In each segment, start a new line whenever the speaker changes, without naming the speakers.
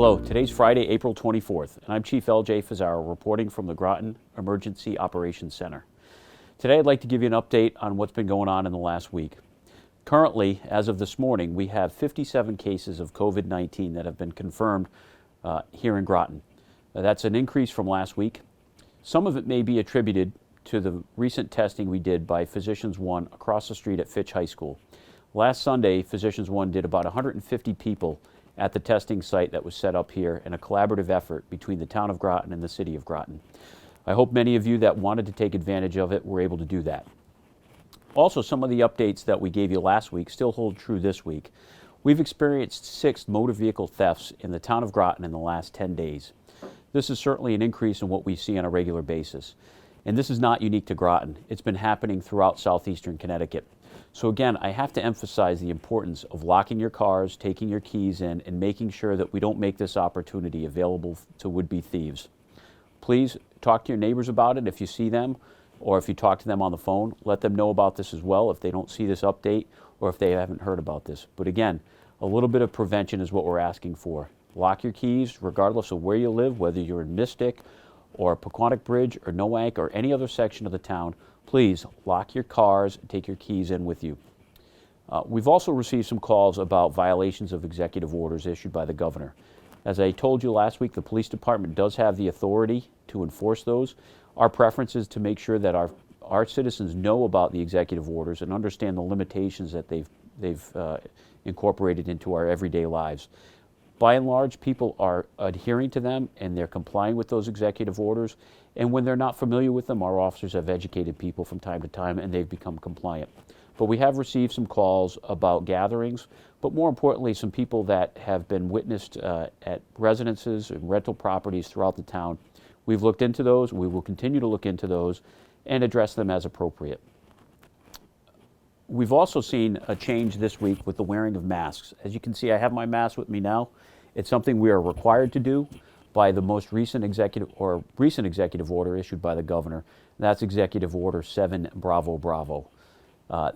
Hello, today's Friday, April 24th, and I'm Chief L.J. Fusaro reporting from the Groton Emergency Operations Center. Today I'd like to give you an update on what's been going on in the last week. Currently, as of this morning, we have 57 cases of COVID-19 that have been confirmed here in Groton. That's an increase from last week. Some of it may be attributed to the recent testing we did by Physicians One across the street at Fitch High School. Last Sunday, Physicians One did about 150 people at the testing site that was set up here in a collaborative effort between the Town of Groton and the City of Groton. I hope many of you that wanted to take advantage of it were able to do that. Also, some of the updates that we gave you last week still hold true this week. We've experienced 6 motor vehicle thefts in the Town of Groton in the last 10 days. This is certainly an increase in what we see on a regular basis. And this is not unique to Groton. It's been happening throughout southeastern Connecticut. So again, I have to emphasize the importance of locking your cars, taking your keys in, and making sure that we don't make this opportunity available to would-be thieves. Please talk to your neighbors about it if you see them, or if you talk to them on the phone, let them know about this as well if they don't see this update or if they haven't heard about this. But again, a little bit of prevention is what we're asking for. Lock your keys regardless of where you live, whether you're in Mystic or Pequannock Bridge or Noank or any other section of the town. Please lock your cars and take your keys in with you. We've also received some calls about violations of executive orders issued by the governor. As I told you last week, the police department does have the authority to enforce those. Our preference is to make sure that our citizens know about the executive orders and understand the limitations that they've incorporated into our everyday lives. By and large, people are adhering to them and they're complying with those executive orders. And when they're not familiar with them, our officers have educated people from time to time and they've become compliant. But we have received some calls about gatherings, but more importantly, some people that have been witnessed at residences and rental properties throughout the town. We've looked into those, we will continue to look into those and address them as appropriate. We've also seen a change this week with the wearing of masks. As you can see, I have my mask with me now. It's something we are required to do by the most recent executive order issued by the governor. That's Executive Order 7 Bravo Bravo.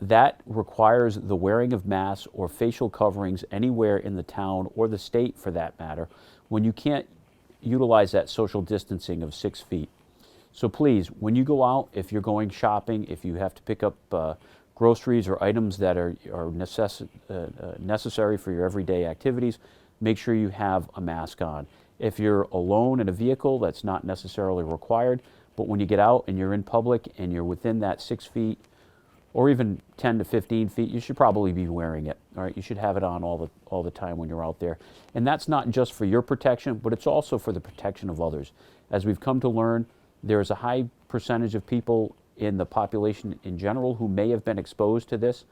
That requires the wearing of masks or facial coverings anywhere in the town or the state for that matter when you can't utilize that social distancing of 6 feet. So please, when you go out, if you're going shopping, if you have to pick up groceries or items that are necessary for your everyday activities, make sure you have a mask on. If you're alone in a vehicle, that's not necessarily required, but when you get out and you're in public and you're within that 6 feet or even 10 to 15 feet, you should probably be wearing it. All right, you should have it on all the time when you're out there. And that's not just for your protection, but it's also for the protection of others. As we've come to learn, there's a high percentage of people in the population in general who may have been exposed to this,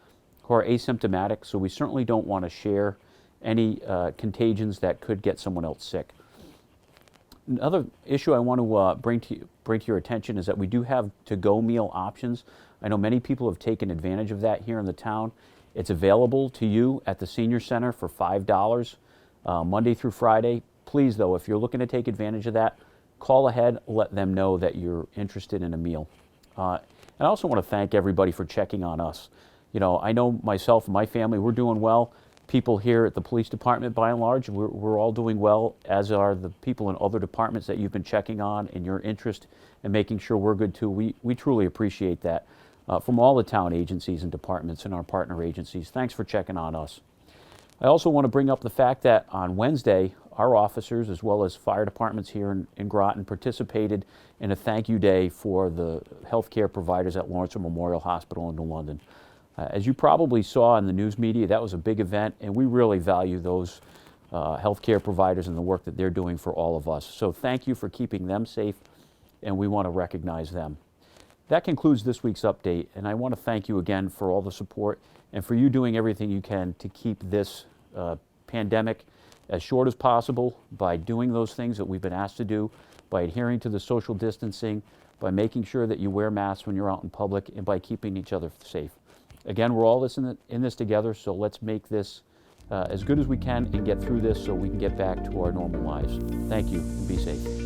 who are asymptomatic, so we certainly don't want to share any contagions that could get someone else sick. Another issue I want to bring to your attention is that we do have to-go meal options. I know many people have taken advantage of that here in the town. It's available to you at the Senior Center for $5 Monday through Friday. Please, though, if you're looking to take advantage of that, call ahead, let them know that you're interested in a meal. And I also want to thank everybody for checking on us. You know, I know myself and my family, we're doing well. People here at the police department, by and large, we're all doing well, as are the people in other departments that you've been checking on and your interest in making sure we're good too. We truly appreciate that from all the town agencies and departments and our partner agencies. Thanks for checking on us. I also want to bring up the fact that on Wednesday, our officers, as well as fire departments here in Groton, participated in a thank you day for the healthcare providers at Lawrence Memorial Hospital in New London. As you probably saw in the news media, that was a big event, and we really value those healthcare providers and the work that they're doing for all of us. So thank you for keeping them safe, and we want to recognize them. That concludes this week's update, and I want to thank you again for all the support and for you doing everything you can to keep this pandemic as short as possible by doing those things that we've been asked to do, by adhering to the social distancing, by making sure that you wear masks when you're out in public, and by keeping each other safe. Again, we're all in this together, so let's make this as good as we can and get through this so we can get back to our normal lives. Thank you, and be safe.